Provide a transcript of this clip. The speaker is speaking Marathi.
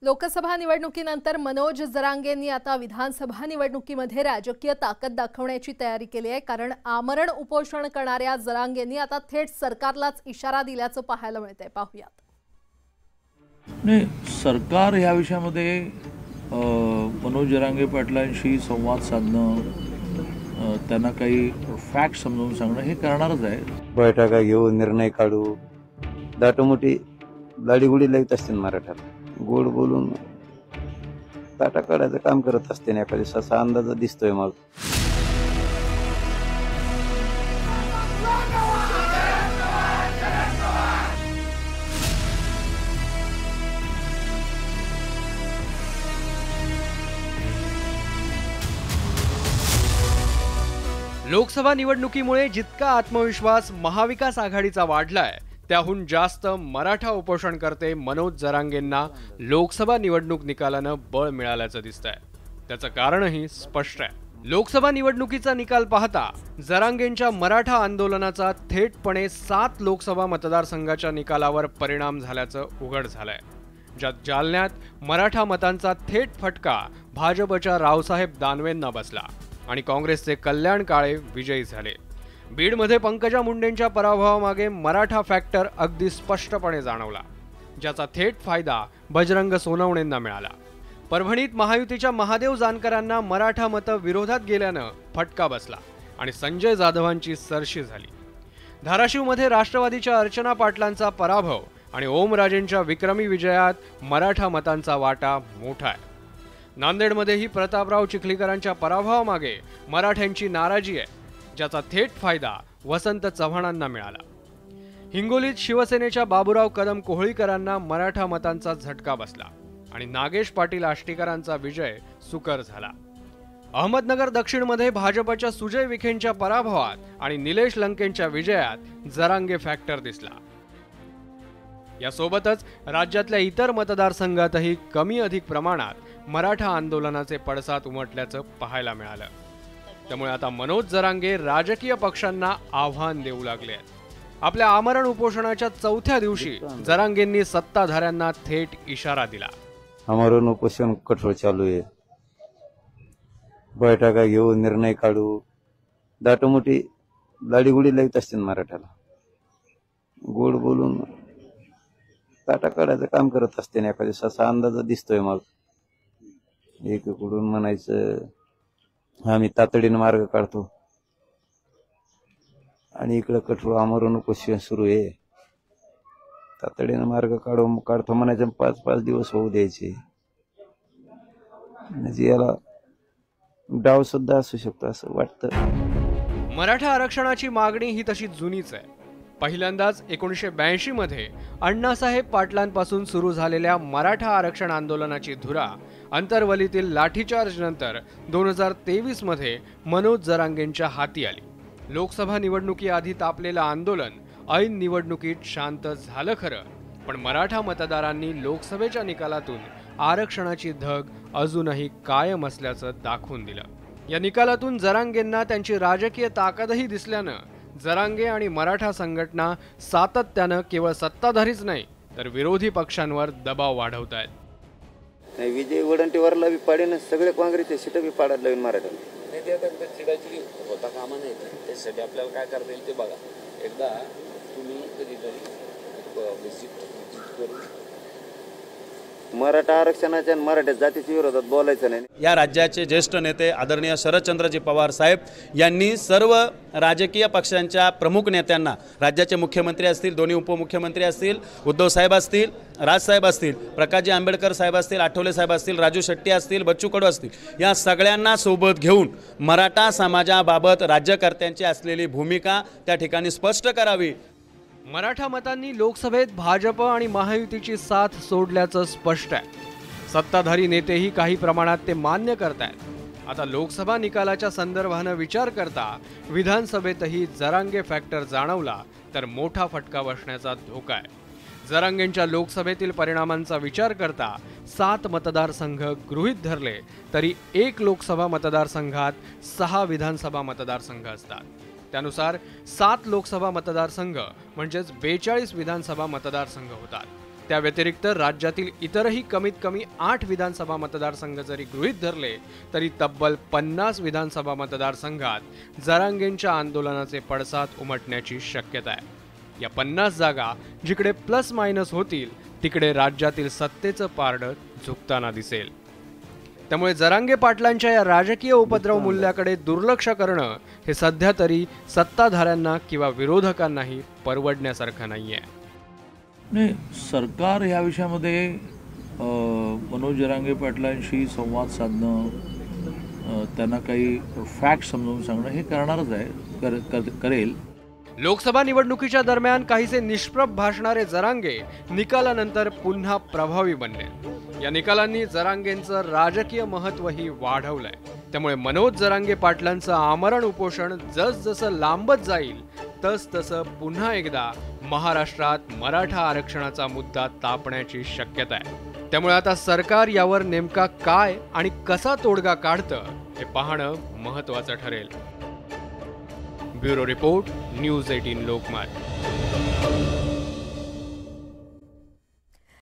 लोकसभा निवडणुकीनंतर मनोज जरांगेंनी आता विधानसभा निवडणुकीमध्ये राजकीय ताकद दाखवण्याची तयारी केली आहे। कारण आमरण उपोषण करणाऱ्या जरांगेंनी आता थेट सरकारलाच इशारा दिल्याचं पाहायला मिळतंय। पाहूयात। नाही, सरकार या विषयामध्ये मनोज जरांगे पाटलांशी संवाद साधणं, त्यांना काही फॅक्ट समजावून सांगणं हे करणारच आहे। बैठका घेऊन निर्णय काढू, दाटोमोठी लाडीगुडी लावत असतील मराठ्याला, गोड बोलून ताटा काढायचं काम करत असते ना एखाद्या असा अंदाज दिसतोय मग। लोकसभा निवडणुकीमुळे जितका आत्मविश्वास महाविकास आघाडीचा वाढलाय त्याहून जास्त मराठा उपोषणकर्ते मनोज जरांगेंना लोकसभा निवडणूक निकालानं बळ मिळाल्याचं दिसतंय। त्याचं कारणही स्पष्ट आहे। लोकसभा निवडणुकीचा निकाल पाहता जरांगेंच्या मराठा आंदोलनाचा थेटपणे 7 लोकसभा मतदारसंघाच्या निकालावर परिणाम झाल्याचं उघड झालंय। ज्यात जालन्यात मराठा मतांचा थेट फटका भाजपच्या रावसाहेब दानवेंना बसला आणि काँग्रेसचे कल्याण काळे विजयी झाले। बीडमध्ये पंकजा मुंडेंच्या पराभवामागे मराठा फॅक्टर अगदी स्पष्टपणे जाणवला, ज्याचा थेट फायदा बजरंग सोनवणेंना मिळाला। परभणीत महायुतीच्या महादेव जानकरांना मराठा मतं विरोधात गेल्यानं फटका बसला आणि संजय जाधवांची सरशी झाली। धाराशिवमध्ये राष्ट्रवादीच्या अर्चना पाटलांचा पराभव आणि ओमराजेंच्या विक्रमी विजयात मराठा मतांचा वाटा मोठा आहे। नांदेडमध्येही प्रतापराव चिखलीकरांच्या पराभवामागे मराठ्यांची नाराजी आहे, ज्याचा थेट फायदा वसंत चव्हाणांना मिळाला। हिंगोलीत शिवसेनेच्या बाबूराव कदम कोहळीकरांना मराठा मतांचा झटका बसला आणि नागेश पाटील आष्टीकरांचा विजय सुकर झाला। अहमदनगर दक्षिणमध्ये भाजपच्या सुजय विखेंच्या पराभवात आणि निलेश लंकेंच्या विजयात जरांगे फॅक्टर दिसला। यासोबतच राज्यातल्या इतर मतदारसंघातही कमी अधिक प्रमाणात मराठा आंदोलनाचे पडसाद उमटल्याचं पाहायला मिळालं। त्यामुळे आता मनोज जरांगे राजकीय पक्षांना आव्हान देऊ लागले आहेत। आपल्या आमरण उपोषणाच्या 4थ्या दिवशी जरांगेंनी सत्ताधाऱ्यांना थेट इशारा दिला। आमरण उपोषण कठोर चालू आहे, बैठका घेऊन निर्णय काढू, दाटोमोठी लाडीगुडी लावत असतील मराठ्याला, गोड बोलून ताटा काढायचं काम करत असते ना एखाद्या असा अंदाज दिसतोय मग। एकीकडून म्हणायचं आम्ही तातडीने मार्ग काढतो आणि इकडं कठोर आमरण उपोषण सुरू आहे। तातडीने मार्ग काढतो म्हणायचं, 5-5 दिवस होऊ द्यायचे, म्हणजे याला डाव सुद्धा असू शकतो असं वाटतं। मराठा आरक्षणाची मागणी ही तशी जुनीच आहे। पहिल्यांदाच 1982 मध्ये अण्णासाहेब पाटलांपासून सुरू झालेल्या मराठा आरक्षण आंदोलनाची धुरा अंतरवलीतील लाठीचार्ज नंतर 2023 मध्ये मनोज जरांगेंच्या हाती आली। लोकसभा निवडणुकीआधी तापलेलं आंदोलन ऐन निवडणुकीत शांत झालं खरं, पण मराठा मतदारांनी लोकसभेच्या निकालातून आरक्षणाची धग अजूनही कायम असल्याचं दाखवून दिलं। या निकालातून जरांगेंना त्यांची राजकीय ताकदही दिसल्यानं जरांगे आणि मराठा संघटना सातत्यानं केवळ सत्ताधारीच नाही तर विरोधी पक्षांवर दबाव वाढवत आहेत। विजय वडंटीवारला बी पाडेन, सगळे काँग्रेसचे सीट बी पाडायला लावून मराठ्याला नाही, ते सीटाची होता कामा नाही, त्यासाठी आपल्याला काय करता येईल ते बघा। एकदा तुम्ही कधीतरी विजिट करून मराठा आरक्षणाच्या आणि मराठा जातीच्या विरोधात बोलायचं नाही। या राज्याचे ज्येष्ठ नेते आदरणीय शरदचंद्रजी पवार साहेब यांनी सर्व राजकीय पक्षांच्या प्रमुख नेत्यांना, राज्याचे मुख्यमंत्री असतील, दोन्ही उपमुख्यमंत्री असतील, उद्धव साहेब असतील, राजसाहेब असतील, प्रकाशजी आंबेडकर साहेब असतील, आठवले साहेब असतील, राजू शेट्टी असतील, बच्चू कडू असतील, या सगळ्यांना सोबत घेऊन मराठा समाजाबाबत राज्यकर्त्यांची असलेली भूमिका त्या ठिकाणी स्पष्ट करावी। मराठा मतांनी लोकसभेत भाजप आणि महायुतीची साथ सोडल्याचं स्पष्ट आहे। सत्ताधारी नेतेही काही प्रमाणात ते मान्य करतायत। आता लोकसभा निकालाच्या संदर्भानं विचार करता विधानसभेतही जरांगे फॅक्टर जाणवला तर मोठा फटका बसण्याचा धोका आहे। जरांगेंच्या लोकसभेतील परिणामांचा विचार करता 7 मतदारसंघ गृहीत धरले तरी 1 लोकसभा मतदारसंघात 6 विधानसभा मतदारसंघ असतात। त्यानुसार 7 लोकसभा मतदारसंघ म्हणजेच 42 विधानसभा मतदारसंघ होतात। त्या व्यतिरिक्त राज्यातील इतरही कमीत कमी 8 विधानसभा मतदारसंघ जरी गृहीत धरले तरी तब्बल 50 विधानसभा मतदारसंघात जरांगेंच्या आंदोलनाचे पडसाद उमटण्याची शक्यता आहे। या 50 जागा जिकडे प्लस मायनस होतील तिकडे राज्यातील सत्तेचं पारडं झुकताना दिसेल। त्यामुळे जरांगे पाटलांच्या या राजकीय उपद्रव मूल्याकडे दुर्लक्ष करणं हे सध्या तरी सत्ताधाऱ्यांना किंवा विरोधकांनाही परवडण्यासारखं नाहीये। नाही, सरकार ह्या विषयामध्ये मनोज जरांगे पाटलांशी संवाद साधणं, त्यांना काही फॅक्ट समजावून सांगणं हे करणारच आहे, करेल। लोकसभा निवडणुकीच्या दरम्यान काहीसे निष्प्रभ भासणारे जरांगे निकालानंतर पुन्हा प्रभावी बनले। या निकालांनी जरांगेंचं राजकीय महत्त्वही वाढवलंय। त्यामुळे मनोज जरांगे पाटलांचं आमरण उपोषण जसजसं लांबत जाईल तसतसं पुन्हा एकदा महाराष्ट्रात मराठा आरक्षणाचा मुद्दा तापण्याची शक्यता आहे। त्यामुळे आता सरकार यावर नेमका काय आणि कसा तोडगा काढतं हे पाहणं महत्त्वाचं ठरेल। Bureau report, news 18 Lokmat.